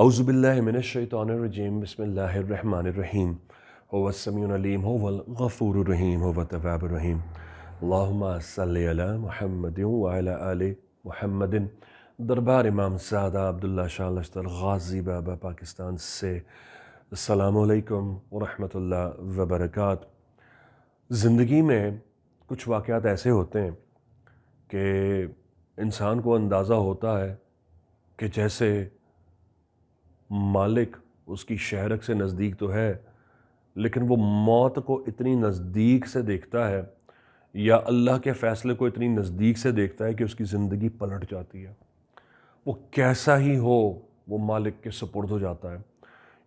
اعوذ باللہ من الشیطان الرجیم بسم اللہ الرحمن الرحیم هو السمیع العلیم هو الغفور الرحیم هو التواب الرحیم اللہم صلی علی محمد وعلی آل محمد۔ دربار امام زادہ عبداللہ شاہ لشتر غازی بابا پاکستان سے السلام علیکم ورحمۃ اللہ وبرکاتہ۔ زندگی میں کچھ واقعات ایسے ہوتے ہیں کہ انسان کو اندازہ ہوتا ہے کہ جیسے مالک اس کی شہرک سے نزدیک تو ہے، لیکن وہ موت کو اتنی نزدیک سے دیکھتا ہے یا اللہ کے فیصلے کو اتنی نزدیک سے دیکھتا ہے کہ اس کی زندگی پلٹ جاتی ہے۔ وہ کیسا ہی ہو وہ مالک کے سپرد ہو جاتا ہے۔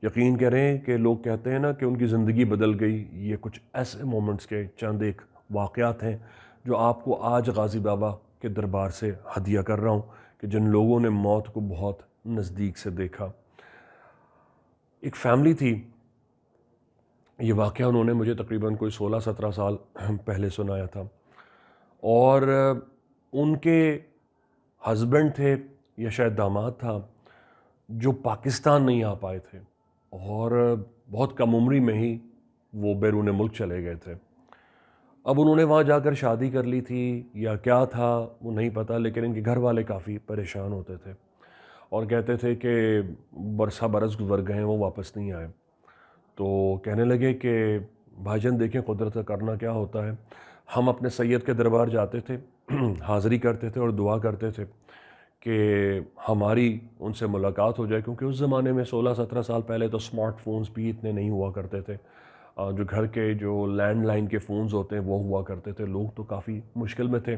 یقین کریں کہ لوگ کہتے ہیں نا کہ ان کی زندگی بدل گئی، یہ کچھ ایسے مومنٹس کے چند ایک واقعات ہیں جو آپ کو آج غازی بابا کے دربار سے ہدیہ کر رہا ہوں کہ جن لوگوں نے موت کو بہت نزدیک سے دیکھا۔ ایک فیملی تھی، یہ واقعہ انہوں نے مجھے تقریباً کوئی 16-17 سال پہلے سنایا تھا، اور ان کے ہسبینڈ تھے یا شاید داماد تھا جو پاکستان نہیں آ پائے تھے، اور بہت کم عمری میں ہی وہ بیرون ملک چلے گئے تھے۔ اب انہوں نے وہاں جا کر شادی کر لی تھی یا کیا تھا وہ نہیں پتہ، لیکن ان کے گھر والے کافی پریشان ہوتے تھے اور کہتے تھے کہ برسہ برس گزر گئے ہیں، وہ واپس نہیں آئے۔ تو کہنے لگے کہ بھائی جان دیکھیں قدرت کا کرنا کیا ہوتا ہے۔ ہم اپنے سید کے دربار جاتے تھے، حاضری کرتے تھے اور دعا کرتے تھے کہ ہماری ان سے ملاقات ہو جائے، کیونکہ اس زمانے میں 16-17 سال پہلے تو سمارٹ فونز بھی اتنے نہیں ہوا کرتے تھے، جو گھر کے جو لینڈ لائن کے فونز ہوتے ہیں وہ ہوا کرتے تھے۔ لوگ تو کافی مشکل میں تھے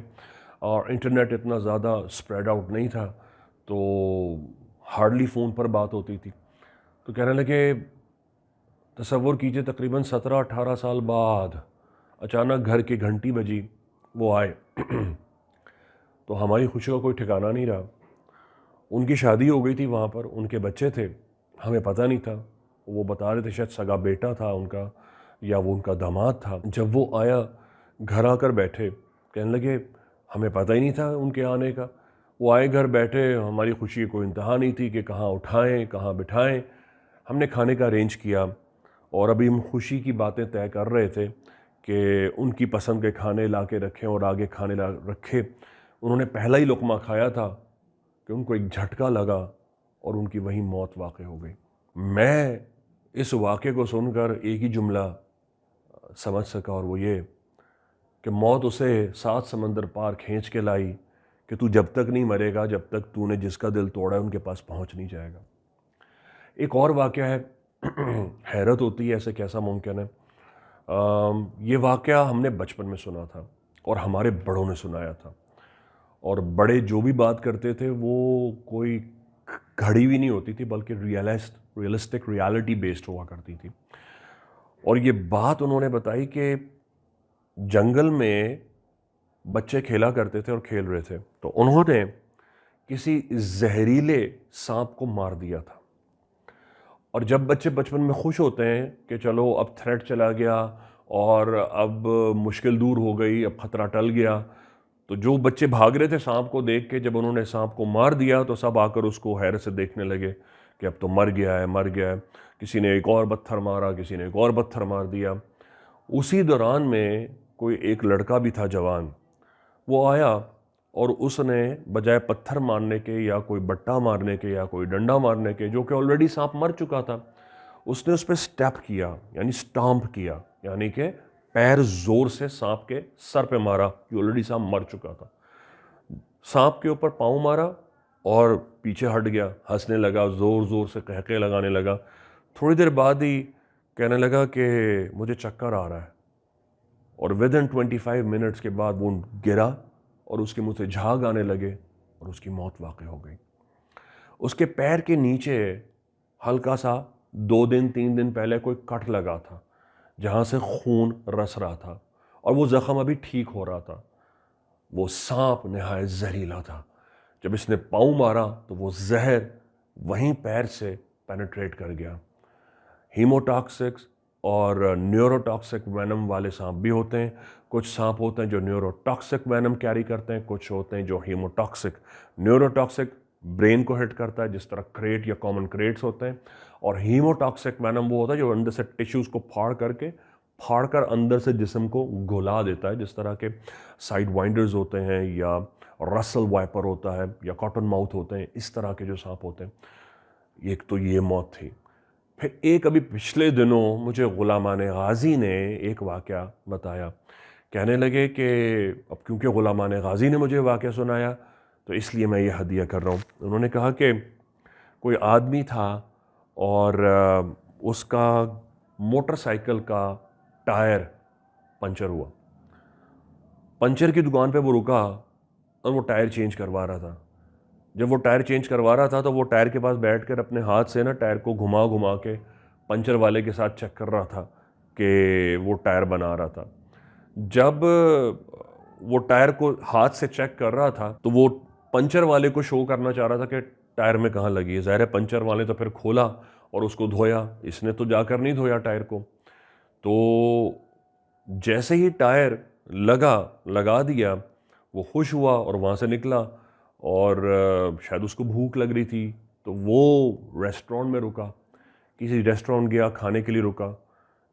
اور انٹرنیٹ اتنا زیادہ سپریڈ آؤٹ نہیں تھا، تو ہارڈلی فون پر بات ہوتی تھی۔ تو کہنے لگے تصور کیجئے تقریباً 17-18 سال بعد اچانک گھر کی گھنٹی بجی، وہ آئے تو ہماری خوشی کا کوئی ٹھکانہ نہیں رہا۔ ان کی شادی ہو گئی تھی وہاں پر، ان کے بچے تھے، ہمیں پتہ نہیں تھا۔ وہ بتا رہے تھے شاید سگا بیٹا تھا ان کا یا وہ ان کا داماد تھا۔ جب وہ آیا گھر آ کر بیٹھے، کہنے لگے ہمیں پتہ ہی نہیں تھا ان کے آنے کا۔ وہ آئے گھر بیٹھے، ہماری خوشی کوئی انتہا نہیں تھی کہ کہاں اٹھائیں کہاں بٹھائیں۔ ہم نے کھانے کا ارینج کیا اور ابھی ہم خوشی کی باتیں طے کر رہے تھے کہ ان کی پسند کے کھانے لا کے رکھیں اور آگے کھانے رکھے۔ انہوں نے پہلا ہی لقمہ کھایا تھا کہ ان کو ایک جھٹکا لگا اور ان کی وہیں موت واقع ہو گئی۔ میں اس واقعے کو سن کر ایک ہی جملہ سمجھ سکا، اور وہ یہ کہ موت اسے 7 سمندر پار کھینچ کے لائی کہ تو جب تک نہیں مرے گا جب تک تو نے جس کا دل توڑا ہے ان کے پاس پہنچ نہیں جائے گا۔ ایک اور واقعہ ہے، حیرت ہوتی ہے ایسے کیسا ممکن ہے۔ یہ واقعہ ہم نے بچپن میں سنا تھا اور ہمارے بڑوں نے سنایا تھا، اور بڑے جو بھی بات کرتے تھے وہ کوئی گھڑی ہوئی نہیں ہوتی تھی بلکہ ریئلسٹک ریالٹی بیسڈ ہوا کرتی تھی۔ اور یہ بات انہوں نے بتائی کہ جنگل میں بچے کھیلا کرتے تھے اور کھیل رہے تھے، تو انہوں نے کسی زہریلے سانپ کو مار دیا تھا۔ اور جب بچے بچپن میں خوش ہوتے ہیں کہ چلو اب تھریٹ چلا گیا اور اب مشکل دور ہو گئی، اب خطرہ ٹل گیا، تو جو بچے بھاگ رہے تھے سانپ کو دیکھ کے، جب انہوں نے سانپ کو مار دیا تو سب آ کر اس کو حیرت سے دیکھنے لگے کہ اب تو مر گیا ہے۔ کسی نے ایک اور پتھر مارا، کسی نے ایک اور پتھر مار دیا۔ اسی دوران میں کوئی ایک لڑکا بھی تھا جوان، وہ آیا اور اس نے بجائے پتھر مارنے کے یا کوئی بٹا مارنے کے یا کوئی ڈنڈا مارنے کے، جو کہ آلریڈی سانپ مر چکا تھا، اس نے اس پہ سٹیپ کیا، یعنی سٹامپ کیا، یعنی کہ پیر زور سے سانپ کے سر پہ مارا جو آلریڈی سانپ مر چکا تھا۔ سانپ کے اوپر پاؤں مارا اور پیچھے ہٹ گیا، ہنسنے لگا، زور زور سے قہقہے لگانے لگا۔ تھوڑی دیر بعد ہی کہنے لگا کہ مجھے چکر آ رہا ہے، اور within 25 منٹس کے بعد وہ گرا اور اس کے منہ سے جھاگ آنے لگے اور اس کی موت واقع ہو گئی۔ اس کے پیر کے نیچے ہلکا سا 2-3 دن پہلے کوئی کٹ لگا تھا جہاں سے خون رس رہا تھا، اور وہ زخم ابھی ٹھیک ہو رہا تھا۔ وہ سانپ نہایت زہریلا تھا، جب اس نے پاؤں مارا تو وہ زہر وہیں پیر سے پینیٹریٹ کر گیا۔ ہیموٹاکسکس اور نیوروٹاکسک وینم والے سانپ بھی ہوتے ہیں۔ کچھ سانپ ہوتے ہیں جو نیوروٹاکسک وینم کیری کرتے ہیں، کچھ ہوتے ہیں جو ہیموٹاکسک۔ نیوروٹاکسک برین کو ہٹ کرتا ہے جس طرح کریٹ یا کامن کریٹس ہوتے ہیں، اور ہیموٹاکسک وینم وہ ہوتا ہے جو اندر سے ٹیشوز کو پھاڑ کر اندر سے جسم کو گھلا دیتا ہے، جس طرح کے سائڈ وائنڈرز ہوتے ہیں یا رسل وائپر ہوتا ہے یا کاٹن ماؤتھ ہوتے ہیں، اس طرح کے جو سانپ ہوتے ہیں۔ ایک تو یہ موت تھی۔ پھر ایک ابھی پچھلے دنوں مجھے غلامان غازی نے ایک واقعہ بتایا، کہنے لگے کہ اب کیونکہ غلامان غازی نے مجھے واقعہ سنایا تو اس لیے میں یہ ہدیہ کر رہا ہوں۔ انہوں نے کہا کہ کوئی آدمی تھا اور اس کا موٹر سائیکل کا ٹائر پنچر ہوا، پنچر کی دکان پہ وہ رکا اور وہ ٹائر چینج کروا رہا تھا۔ جب وہ ٹائر چینج کروا رہا تھا تو وہ ٹائر کے پاس بیٹھ کر اپنے ہاتھ سے نا ٹائر کو گھما کے پنچر والے کے ساتھ چیک کر رہا تھا کہ وہ ٹائر بنا رہا تھا۔ جب وہ ٹائر کو ہاتھ سے چیک کر رہا تھا تو وہ پنچر والے کو شو کرنا چاہ رہا تھا کہ ٹائر میں کہاں لگی ہے۔ ظاہر ہے پنچر والے تو پھر کھولا اور اس کو دھویا، اس نے تو جا کر نہیں دھویا ٹائر کو۔ تو جیسے ہی ٹائر لگا دیا وہ خوش ہوا اور وہاں سے نکلا، اور شاید اس کو بھوک لگ رہی تھی تو وہ ریسٹورنٹ میں رکا، کسی ریسٹورنٹ گیا، کھانے کے لیے رکا۔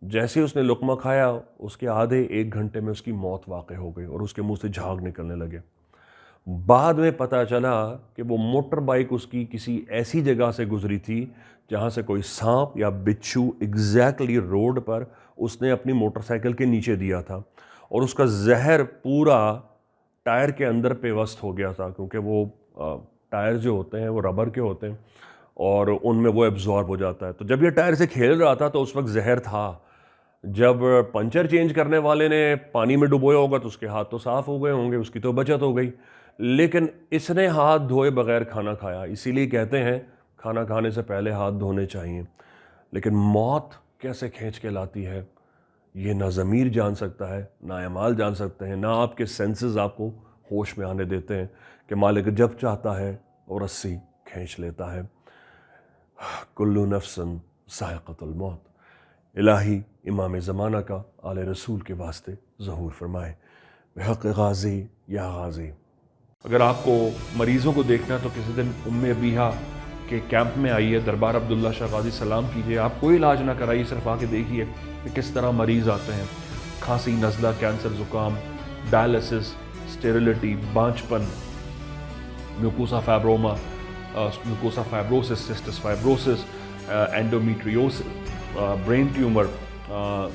جیسے اس نے لقمہ کھایا اس کے آدھے ایک گھنٹے میں اس کی موت واقع ہو گئی اور اس کے منہ سے جھاگ نکلنے لگے۔ بعد میں پتہ چلا کہ وہ موٹر بائک اس کی کسی ایسی جگہ سے گزری تھی جہاں سے کوئی سانپ یا بچھو ایگزیکٹلی روڈ پر اس نے اپنی موٹر سائیکل کے نیچے دیا تھا، اور اس کا زہر پورا ٹائر کے اندر پیوست ہو گیا تھا، کیونکہ وہ ٹائر جو ہوتے ہیں وہ ربر کے ہوتے ہیں اور ان میں وہ ایبزارب ہو جاتا ہے۔ تو جب یہ ٹائر سے کھیل رہا تھا تو اس وقت زہر تھا۔ جب پنچر چینج کرنے والے نے پانی میں ڈبویا ہوگا تو اس کے ہاتھ تو صاف ہو گئے ہوں گے، اس کی تو بچت ہو گئی، لیکن اس نے ہاتھ دھوئے بغیر کھانا کھایا۔ اسی لیے کہتے ہیں کھانا کھانے سے پہلے ہاتھ دھونے چاہیے۔ لیکن موت کیسے کھینچ کے لاتی ہے یہ نہ ضمیر جان سکتا ہے، نہ اعمال جان سکتے ہیں، نہ آپ کے سینسز آپ کو ہوش میں آنے دیتے ہیں کہ مالک جب چاہتا ہے اور رسی کھینچ لیتا ہے۔ کل نفس ذائقۃ الموت۔ الہی امام زمانہ کا آل رسول کے واسطے ظہور فرمائے۔ بحق غازی یا غازی۔ اگر آپ کو مریضوں کو دیکھنا ہے تو کسی دن ام ابیہا کے کیمپ میں آئیے، دربار عبداللہ شاہ غازی سلام کیجیے۔ آپ کوئی علاج نہ کرائیے، صرف آ کے دیکھیے کہ کس طرح مریض آتے ہیں، کھانسی، نزلہ، کینسر، زکام، ڈائلسس، اسٹیریلٹی، بانجپن، mucosa fibroma, mucosa fibrosis, cystic fibrosis, endometriosis, brain tumour,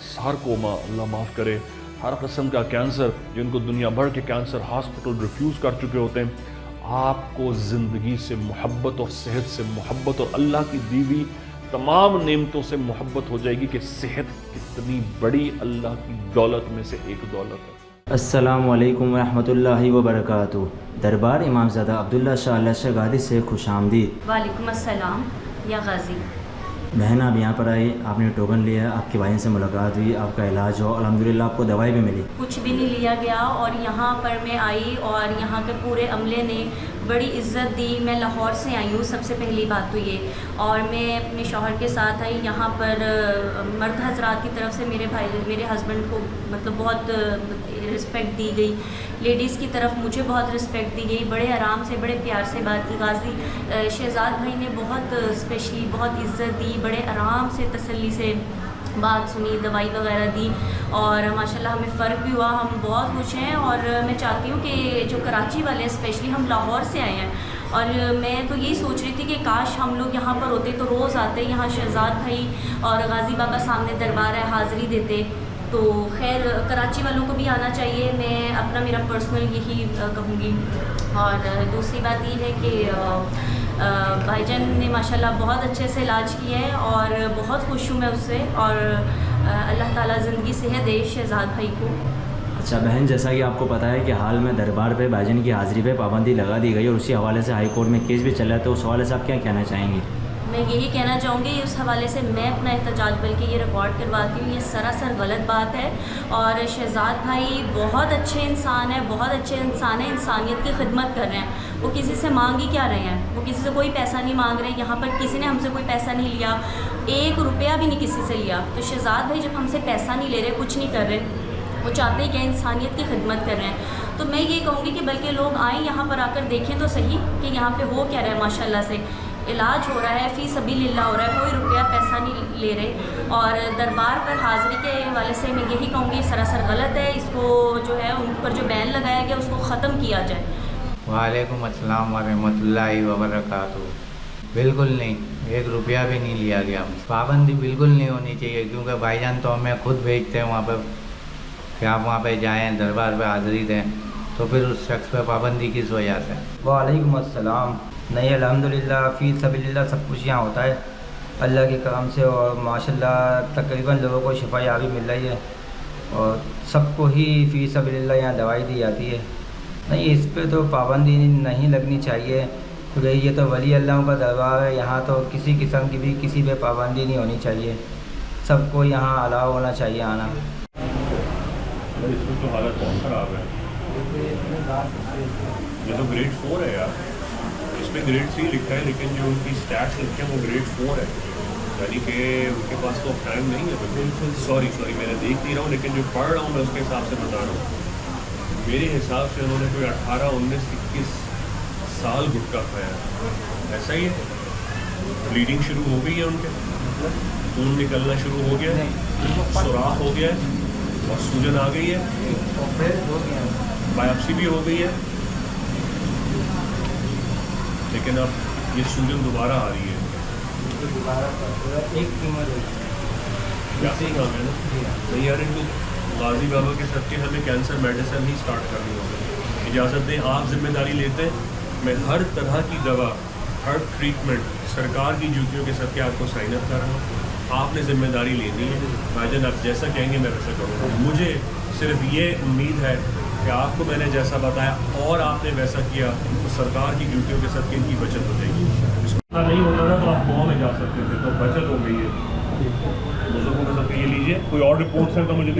sarcoma, اللہ معاف کرے، ہر قسم کا کینسر، جن کو دنیا بھر کے کینسر ہاسپٹل ریفیوز کر چکے ہوتے ہیں۔ آپ کو زندگی سے محبت اور صحت سے محبت اور اللہ کی دی ہوئی تمام نعمتوں سے محبت ہو جائے گی کہ صحت کتنی بڑی اللہ کی دولت میں سے ایک دولت ہے۔ السلام علیکم ورحمۃ اللہ وبرکاتہ۔ دربار امام زادہ عبداللہ شاہ غازی سے خوش آمدید۔ وعلیکم السلام یا غازی۔ بہن آپ یہاں پر آئی، آپ نے ٹوکن لیا، آپ کے بھائی سے ملاقات ہوئی، آپ کا علاج ہو، الحمدللہ آپ کو دوائی بھی ملی؟ کچھ بھی نہیں لیا گیا، اور یہاں پر میں آئی اور یہاں کے پورے عملے نے بڑی عزت دی۔ میں لاہور سے آئی ہوں، سب سے پہلی بات تو یہ، اور میں اپنے شوہر کے ساتھ آئی۔ یہاں پر مرد حضرات کی طرف سے میرے ہسبینڈ کو مطلب بہت رسپیکٹ دی گئی، لیڈیز کی طرف مجھے بہت رسپیکٹ دی گئی، بڑے آرام سے بڑے پیار سے بات کی۔ غازی شہزاد بھائی نے بہت اسپیشلی بہت عزت دی، بڑے آرام سے تسلی سے بات سنی، دوائی وغیرہ دی، اور ماشاءاللہ ہمیں فرق بھی ہوا۔ ہم بہت خوش ہیں، اور میں چاہتی ہوں کہ جو کراچی والے اسپیشلی، ہم لاہور سے آئے ہیں، اور میں تو یہی سوچ رہی تھی کہ کاش ہم لوگ یہاں پر ہوتے تو روز آتے یہاں، شہزاد بھائی اور غازی بابا سامنے دربار ہے حاضری دیتے۔ تو خیر کراچی والوں کو بھی آنا چاہیے، میں اپنا میرا پرسنل یہی کہوں گی۔ اور دوسری بات یہ ہے کہ بھائی جان نے ماشاءاللہ بہت اچھے سے علاج کیا ہے، اور بہت خوش ہوں میں اس سے، اور اللہ تعالیٰ زندگی صحت دے شہزاد بھائی کو۔ اچھا بہن، جیسا کہ آپ کو پتہ ہے کہ حال میں دربار پہ بھائی جان کی حاضری پہ پابندی لگا دی گئی، اور اسی حوالے سے ہائی کورٹ میں کیس بھی چل رہا ہے، تو اس حوالے سے آپ کیا کہنا چاہیں گی؟ میں یہی کہنا چاہوں گی، اس حوالے سے میں اپنا احتجاج بلکہ یہ ریکارڈ کرواتی ہوں، یہ سراسر غلط بات ہے، اور شہزاد بھائی بہت اچھے انسان ہیں، بہت اچھے انسان ہیں، انسانیت کی خدمت کر رہے ہیں۔ وہ کسی سے مانگ ہی کیا رہے ہیں، وہ کسی سے کوئی پیسہ نہیں مانگ رہے ہیں، یہاں پر کسی نے ہم سے کوئی پیسہ نہیں لیا، 1 روپیہ بھی نہیں کسی سے لیا۔ تو شہزاد بھائی جب ہم سے پیسہ نہیں لے رہے، کچھ نہیں کر رہے، وہ چاہتے ہیں کہ انسانیت کی خدمت کر رہے ہیں۔ تو میں یہ کہوں گی کہ بلکہ لوگ آئیں یہاں پر آ کر دیکھیں تو صحیح کہ یہاں پہ ہو کیا رہا ہے. ماشاء اللہ سے علاج ہو رہا ہے, فی سبیل اللہ ہو رہا ہے, کوئی روپیہ پیسہ نہیں لے رہے. اور دربار پر حاضری کے حوالے سے میں یہی کہوں گی سراسر غلط ہے. اس کو جو ہے ان پر جو بین لگایا گیا اس کو ختم کیا جائے. وعلیکم السلام ورحمۃ اللہ وبرکاتہ. بالکل نہیں, 1 روپیہ بھی نہیں لیا گیا. پابندی بالکل نہیں ہونی چاہیے, کیونکہ بھائی جان تو ہمیں خود بھیجتے ہیں وہاں پہ کہ آپ وہاں پہ جائیں, دربار پہ حاضری دیں, تو پھر اس شخص پہ پابندی کس وجہ سے؟ وعلیکم السلام. نہیں, الحمدللہ فی سبیل اللہ سب کچھ یہاں ہوتا ہے اللہ کے کرم سے, اور ماشاء اللہ تقریباً لوگوں کو شفا یابی مل رہی ہے, اور سب کو ہی فی سبیل اللہ یہاں دوائی دی جاتی ہے. نہیں, اس پہ تو پابندی نہیں لگنی چاہیے, کیونکہ یہ تو ولی اللہ کا دربار ہے. یہاں تو کسی قسم کی بھی کسی پہ پابندی نہیں ہونی چاہیے, سب کو یہاں الاؤ ہونا چاہیے آنا. اس میں تو حالت بہت خراب ہے. یہ تو گریڈ 4 ہے یار. اس میں گریڈ 3 لکھا ہے, لیکن جو ان کی اسٹیٹس لکھے ہیں وہ گریڈ 4 ہے. یعنی کہ ان کے پاس تو ٹائم نہیں ہے. بالکل سوری میں نے دیکھ نہیں رہا ہوں, لیکن جو پڑھ رہا ہوں میں اس کے حساب سے بتا رہا ہوں. میرے حساب سے انہوں نے کوئی 18, 19, 21 سال گٹکا کھایا. ایسا ہی ہے. بلیڈنگ شروع ہو گئی ہے ان کے, خون نکلنا شروع ہو گیا, سوراخ ہو گیا ہے, اور سوجن آ گئی ہے, بایوپسی بھی ہو گئی ہے, لیکن اب یہ سوجن دوبارہ آ رہی ہے. کیا کام ہے نا. نہیں یار, ان کو غازی بابا کے صدقے ہمیں کینسر میڈیسن ہی اسٹارٹ کرنی ہوگی. اجازت دیں, آپ ذمہ داری لیتے ہیں. میں ہر طرح کی دوا, ہر ٹریٹمنٹ سرکار کی ڈیوٹیوں کے صدقے آپ کو سائن اپ کر رہا ہوں. آپ نے ذمہ داری لینی ہے. بھائی جان آپ جیسا کہیں گے میں ویسا کروں گا. مجھے صرف یہ امید ہے کہ آپ کو میں نے جیسا بتایا اور آپ نے ویسا کیا, تو سرکار کی ڈیوٹیوں کے صدقے ان کی بچت ہو جائے گی. نہیں ہوتا تھا تو آپ گاؤں میں جا سکتے تھے, تو بچت ہو گئی ہے. بزرگوں کے صدقے یہ لیجیے. کوئی اور رپورٹس ہیں تو مجھے